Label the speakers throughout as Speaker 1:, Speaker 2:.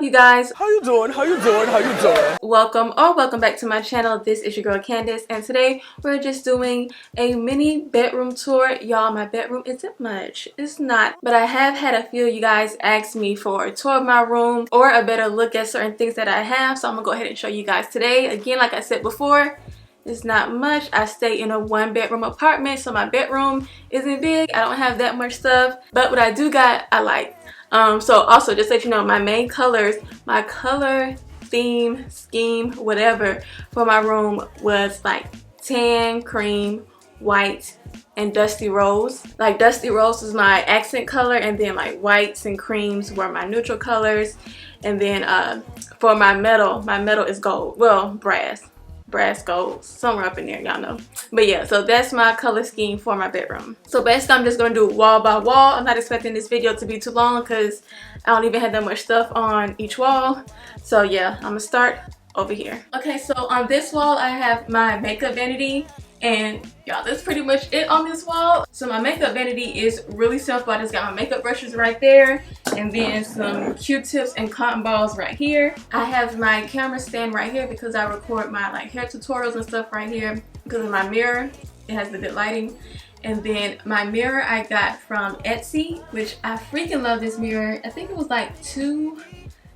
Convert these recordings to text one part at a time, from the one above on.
Speaker 1: you guys?
Speaker 2: How you doing? How you doing? How you doing?
Speaker 1: Welcome back to my channel. This is your girl Candace, and today we're just doing a mini bedroom tour. Y'all, my bedroom isn't much. It's not, but I have had a few of you guys ask me for a tour of my room or a better look at certain things that I have, so I'm gonna go ahead and show you guys today. Again, like I said before, it's not much. I stay in a one-bedroom apartment, so my bedroom isn't big. I don't have that much stuff, but what I do got, I like. So also, just to let you know, my main colors, my color theme, scheme, whatever for my room was like tan, cream, white, and dusty rose. Like dusty rose was my accent color, and then like whites and creams were my neutral colors. And then for my metal is gold. Well, brass gold, somewhere up in there, y'all know. But yeah, so that's my color scheme for my bedroom. So basically I'm just gonna do wall by wall. I'm not expecting this video to be too long because I don't even have that much stuff on each wall. So yeah, I'm gonna start over here. Okay, so on this wall I have my makeup vanity, and y'all, that's pretty much it on this wall. So my makeup vanity is really simple. I just got my makeup brushes right there, and then some Q-tips and cotton balls right here. I have my camera stand right here because I record my like hair tutorials and stuff right here because of my mirror. It has the good lighting. And then my mirror I got from Etsy, which I freaking love this mirror. I think it was like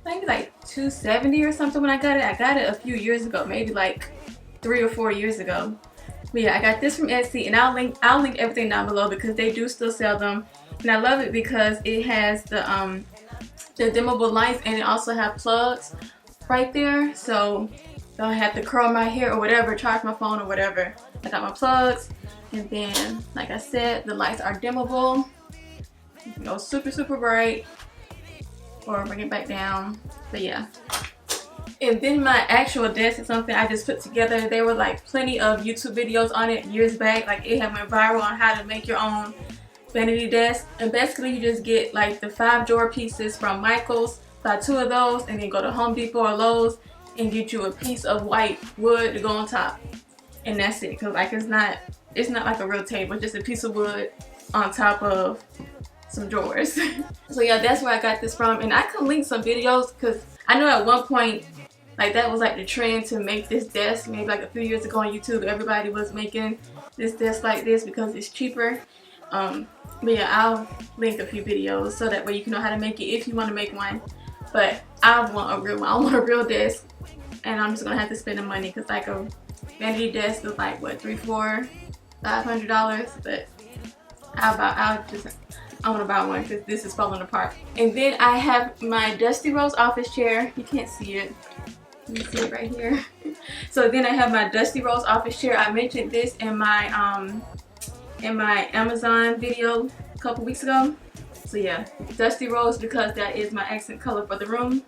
Speaker 1: maybe like $270 or something when I got it. I got it a few years ago, maybe like 3 or 4 years ago. But yeah, I got this from Etsy, and I'll link everything down below because they do still sell them. And I love it because it has the dimmable lights, and it also have plugs right there, so don't have to curl my hair or whatever, charge my phone or whatever. I got my plugs, and then like I said, the lights are dimmable. You can go super bright or bring it back down. But yeah. And then my actual desk is something I just put together. There were like plenty of YouTube videos on it years back. Like it had went viral on how to make your own vanity desk. And basically you just get like the 5 drawer pieces from Michael's, buy 2 of those, and then go to Home Depot or Lowe's and get you a piece of white wood to go on top. And that's it. Cause like it's not like a real table, it's just a piece of wood on top of some drawers. So yeah, that's where I got this from. And I could link some videos because I know at one point like that was like the trend to make this desk. Maybe like a few years ago on YouTube, everybody was making this desk like this because it's cheaper. But yeah, I'll link a few videos so that way you can know how to make it if you want to make one. But I want a real one. I want a real desk, and I'm just gonna have to spend the money because like a vanity desk is like what, $300, $400, $500. But I want to buy one because this is falling apart. And then I have my Dusty Rose office chair. You can't see it. You can see it right here. So then I have my Dusty Rose office chair. I mentioned this in my Amazon video a couple weeks ago. So yeah, Dusty Rose because that is my accent color for the room.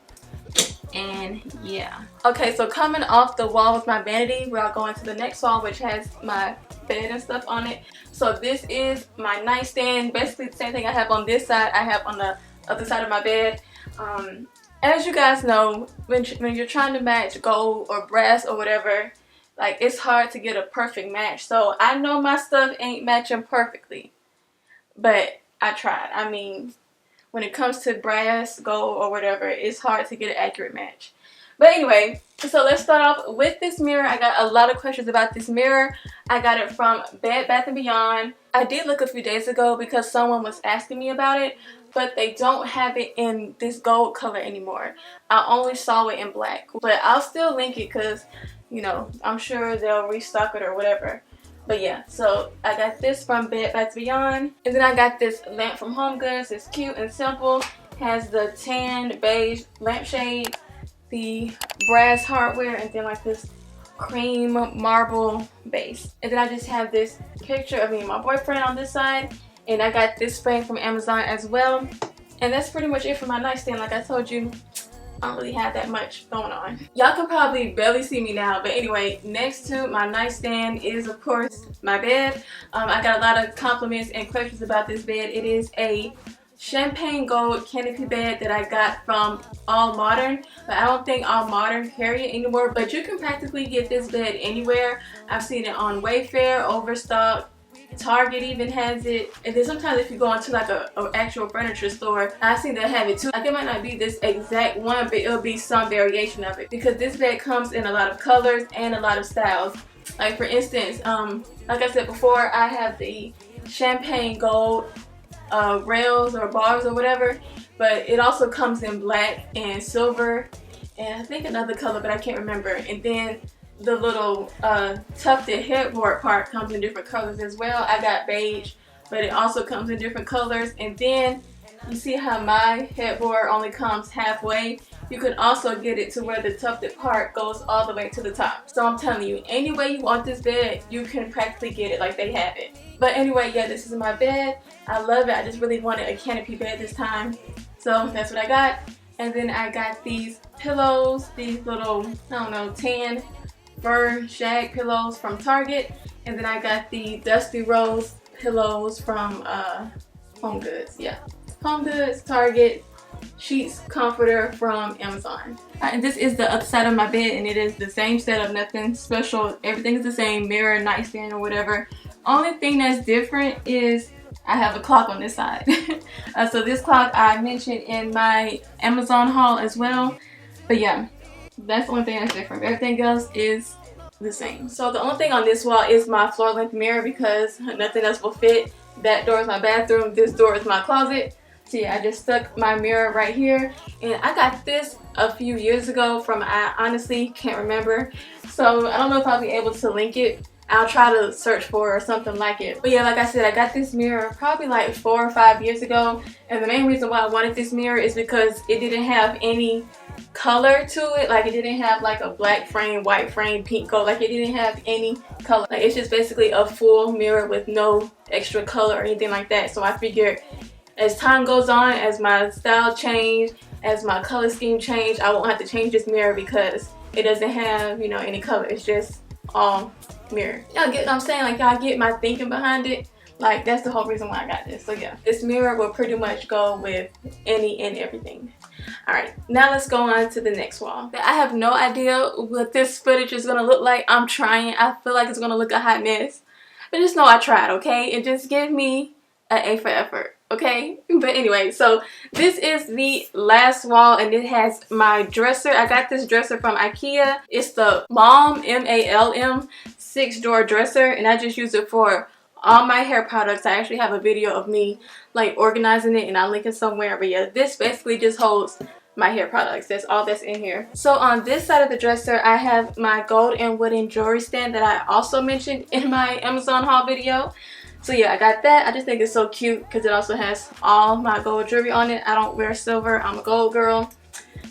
Speaker 1: And yeah. Okay, so coming off the wall with my vanity, we're going to the next wall, which has my bed and stuff on it. So this is my nightstand. Basically the same thing I have on this side, I have on the other side of my bed. As you guys know, when you're trying to match gold or brass or whatever, like it's hard to get a perfect match. So I know my stuff ain't matching perfectly, but I tried. I mean, when it comes to brass, gold, or whatever, it's hard to get an accurate match. But anyway, so let's start off with this mirror. I got a lot of questions about this mirror. I got it from Bed Bath & Beyond. I did look a few days ago because someone was asking me about it, but they don't have it in this gold color anymore. I only saw it in black. But I'll still link it because, you know, I'm sure they'll restock it or whatever. But yeah, so I got this from Bed Bath & Beyond. And then I got this lamp from Home Goods. It's cute and simple. Has the tan beige lampshade, the brass hardware, and then like this cream marble base. And then I just have this picture of me and my boyfriend on this side. And I got this frame from Amazon as well. And that's pretty much it for my nightstand. Like I told you, I don't really have that much going on. Y'all can probably barely see me now, but anyway, next to my nightstand is of course my bed. I got a lot of compliments and questions about this bed. It is a champagne gold canopy bed that I got from All Modern, but I don't think All Modern carry it anymore. But you can practically get this bed anywhere. I've seen it on Wayfair, Overstock, Target even has it, and then sometimes if you go into like a actual furniture store, I see they have it too. Like it might not be this exact one, but it'll be some variation of it, because this bed comes in a lot of colors and a lot of styles. Like for instance, like I said before, I have the champagne gold rails or bars or whatever, but it also comes in black and silver and I think another color, but I can't remember. And then the little tufted headboard part comes in different colors as well. I got beige, but it also comes in different colors. And then you see how my headboard only comes halfway? You can also get it to where the tufted part goes all the way to the top. So I'm telling you, any way you want this bed, you can practically get it like they have it. But anyway, yeah, this is my bed. I love it. I just really wanted a canopy bed this time. So that's what I got. And then I got these pillows, these little, I don't know, tan fur shag pillows from Target. And then I got the Dusty Rose pillows from Home Goods. Yeah, Home Goods, Target, sheets, comforter from Amazon. And this is the other side of my bed, and it is the same setup, nothing special. Everything is the same, mirror, nightstand, or whatever. Only thing that's different is I have a clock on this side. So this clock I mentioned in my Amazon haul as well. But yeah, that's the only thing that's different. Everything else is the same. So the only thing on this wall is my floor length mirror, because nothing else will fit. That door is my bathroom. This door is my closet. So yeah, I just stuck my mirror right here. And I got this a few years ago from, I honestly can't remember. So I don't know if I'll be able to link it. I'll try to search for or something like it. But yeah, like I said, I got this mirror probably like 4 or 5 years ago. And the main reason why I wanted this mirror is because it didn't have any color to it. Like it didn't have like a black frame, white frame, pink gold. Like it didn't have any color. Like it's just basically a full mirror with no extra color or anything like that. So I figured as time goes on, as my style changed, as my color scheme changed, I won't have to change this mirror because it doesn't have, you know, any color. It's just all mirror. Y'all get what I'm saying? Like y'all get my thinking behind it? Like that's the whole reason why I got this. So yeah, this mirror will pretty much go with any and everything. Alright, now let's go on to the next wall. I have no idea what this footage is going to look like. I'm trying. I feel like it's going to look a hot mess. But just know I tried, okay? And just give me an A for effort, okay? But anyway, so this is the last wall, and it has my dresser. I got this dresser from IKEA. It's the Malm, M-A-L-M, 6-drawer dresser, and I just use it for all my hair products. I actually have a video of me like organizing it, and I'll link it somewhere. But yeah, this basically just holds my hair products. That's all that's in here. So on this side of the dresser, I have my gold and wooden jewelry stand that I also mentioned in my Amazon haul video. So yeah, I got that. I just think it's so cute because it also has all my gold jewelry on it. I don't wear silver. I'm a gold girl.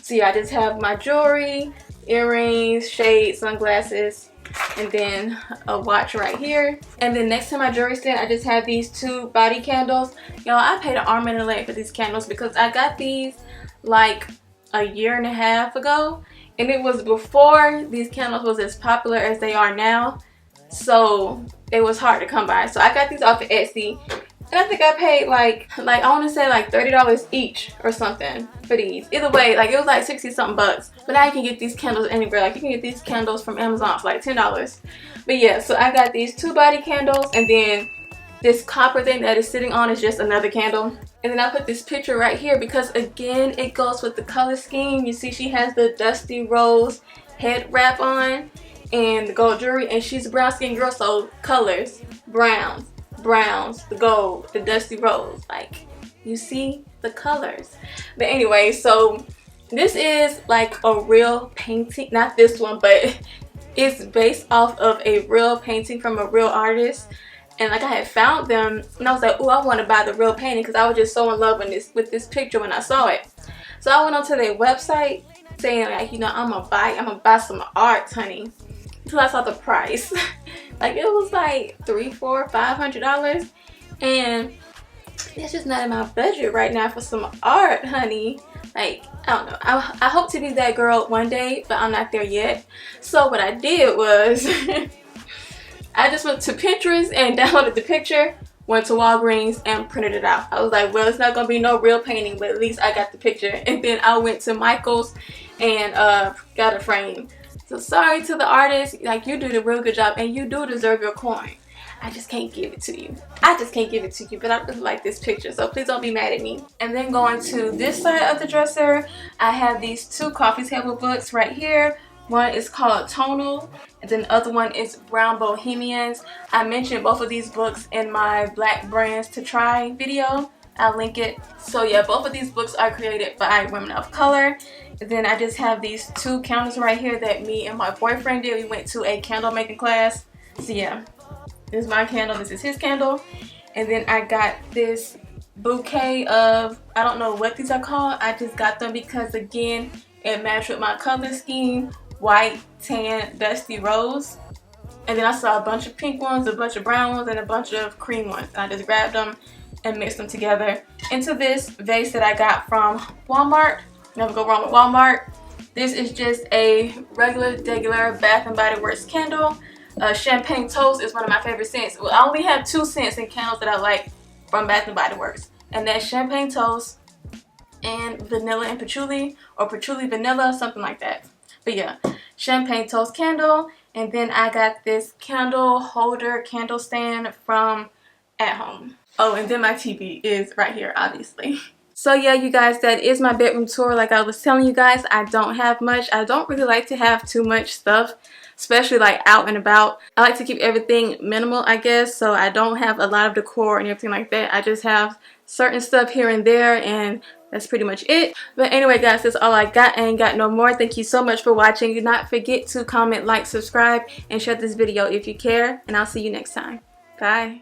Speaker 1: So yeah, I just have my jewelry, earrings, shades, sunglasses, and then a watch right here. And then next to my jewelry stand, I just have these 2 body candles. Y'all, I paid an arm and a leg for these candles because I got these like a 1.5 years ago, and it was before these candles was as popular as they are now. So it was hard to come by. So I got these off of Etsy, and I think I paid like I want to say like $30 each or something for these. Either way, like it was like 60 something bucks. But now you can get these candles anywhere. Like you can get these candles from Amazon for like $10. But yeah, so I got these 2 body candles, and then this copper thing that is sitting on is just another candle. And then I put this picture right here because again, it goes with the color scheme. You see she has the Dusty Rose head wrap on and the gold jewelry, and she's a brown skin girl, so colors, browns, the gold, the Dusty Rose, like you see the colors. But anyway, so this is like a real painting, not this one, but it's based off of a real painting from a real artist. And like I had found them, and I was like, oh, I want to buy the real painting because I was just so in love with this picture when I saw it. So I went onto their website saying like, you know, I'm gonna buy some art, honey. Until I saw the price. Like it was like $300, $400, $500, and it's just not in my budget right now for some art, honey. Like I don't know. I hope to be that girl one day, but I'm not there yet. So what I did was I just went to Pinterest and downloaded the picture, went to Walgreens and printed it out. I was like, well, it's not gonna be no real painting, but at least I got the picture. And then I went to Michael's and got a frame. So sorry to the artist, like you did a real good job and you do deserve your coin. I just can't give it to you. I just can't give it to you, but I really like this picture, so please don't be mad at me. And then going to this side of the dresser, I have these two coffee table books right here. One is called Tonal, and then the other one is Brown Bohemians. I mentioned both of these books in my Black Brands to Try video. I'll link it. So yeah, both of these books are created by women of color. And then I just have these two candles right here that me and my boyfriend did. We went to a candle making class. So yeah, this is my candle, this is his candle. And then I got this bouquet of, I don't know what these are called. I just got them because, again, it matched with my color scheme. White, tan, dusty rose. And then I saw a bunch of pink ones, a bunch of brown ones, and a bunch of cream ones. And I just grabbed them and mixed them together into this vase that I got from Walmart. Never go wrong with Walmart. This is just a regular Bath and Body Works candle. Champagne Toast is one of my favorite scents. Well, I only have 2 scents in candles that I like from Bath and Body Works, and that's Champagne Toast and Vanilla and Patchouli, or Patchouli Vanilla, something like that. But yeah, Champagne Toast candle. And then I got this candle holder candle stand from At Home. Oh, and then my TV is right here, obviously. So yeah, you guys, that is my bedroom tour. Like I was telling you guys, I don't have much. I don't really like to have too much stuff, especially like out and about. I like to keep everything minimal, I guess, so I don't have a lot of decor and everything like that. I just have certain stuff here and there, and that's pretty much it. But anyway, guys, that's all I got. I ain't got no more. Thank you so much for watching. Do not forget to comment, like, subscribe, and share this video if you care, and I'll see you next time. Bye.